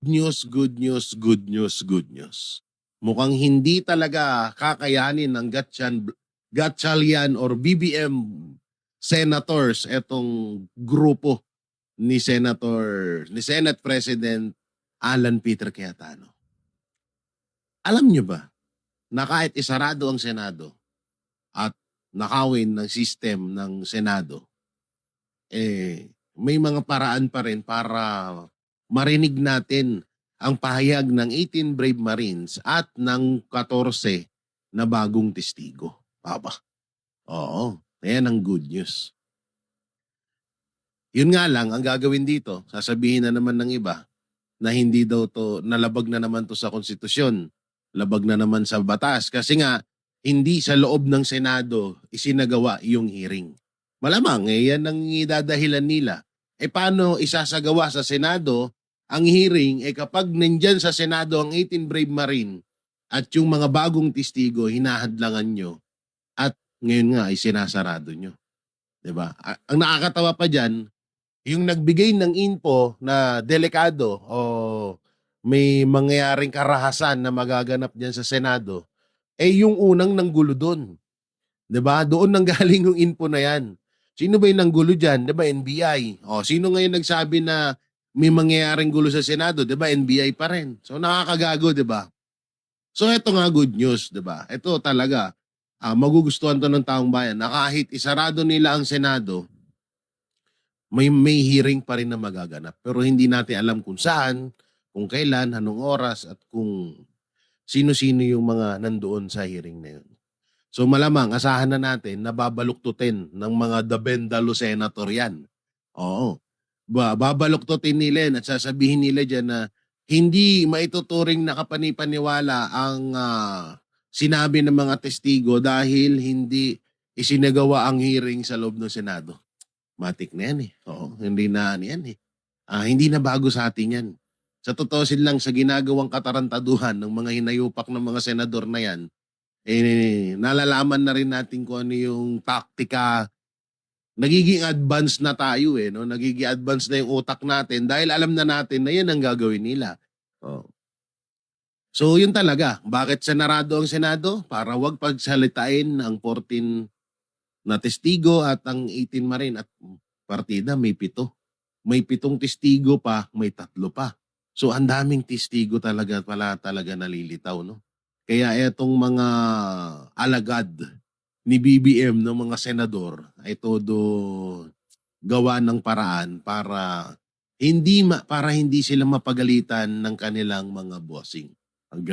news, good news, good news, good news. Mukhang hindi talaga kakayanin ng Gatchalian or BBM senators etong grupo ni Senate President Alan Peter Cayetano. Alam niyo ba na kahit isarado ang Senado at nakawin ng system ng Senado, may mga paraan pa rin para marinig natin ang pahayag ng 18 Brave Marines at ng 14 na bagong testigo. Aba, oo, ayan ang good news. Yun nga lang, ang gagawin dito, sasabihin na naman ng iba na hindi daw to, nalabag na naman to sa konstitusyon, labag na naman sa batas, kasi nga, hindi sa loob ng Senado isinagawa yung hearing. Malamang, yan ang idadahilan nila. Paano isasagawa sa Senado ang hearing kapag nandyan sa Senado ang 18 Brave Marine at yung mga bagong testigo hinahadlangan nyo at ngayon nga ay sinasarado nyo. Diba? Ang nakakatawa pa dyan, yung nagbigay ng info na delikado o may mangyayaring karahasan na magaganap dyan sa Senado, yung unang nanggulo doon. Diba? Doon nanggaling yung info na yan. Sino ba yung nanggulo dyan? Diba? NBI. O, sino ngayon nagsabi na may mangyayaring gulo sa Senado? Diba? NBI pa rin. So, nakakagago, diba? So, ito nga good news, diba? Ito talaga, magugustuhan to ng taong bayan na kahit isarado nila ang Senado, may hearing pa rin na magaganap. Pero hindi natin alam kung saan, kung kailan, anong oras, at kung sino-sino yung mga nandoon sa hearing na yun. So malamang, asahan na natin na babaluktutin ng mga Dabendalo senator yan. Oo. Babaluktutin nila yan at sasabihin nila dyan na hindi maituturing na kapanipaniwala ang sinabi ng mga testigo dahil hindi isinagawa ang hearing sa loob ng Senado. Matik na yan Oo, hindi na yan hindi na bago sa atin yan. Sa totosin lang, sa ginagawang katarantaduhan ng mga hinayupak ng mga senador na yan, nalalaman na rin natin kung ano yung taktika. Nagiging advance na tayo no? Nagiging advance na yung utak natin dahil alam na natin na yan ang gagawin nila. So yun talaga, bakit senarado ang Senado? Para wag pagsalitain ang 14 na testigo at ang 18 Marine at partida may 7. May 7 testigo pa, may 3 pa. So ang daming testigo talaga nalilitaw, no? Kaya etong mga alagad ni BBM ng mga senador ay todo gawa ng paraan para hindi sila mapagalitan ng kanilang mga bossing. Ang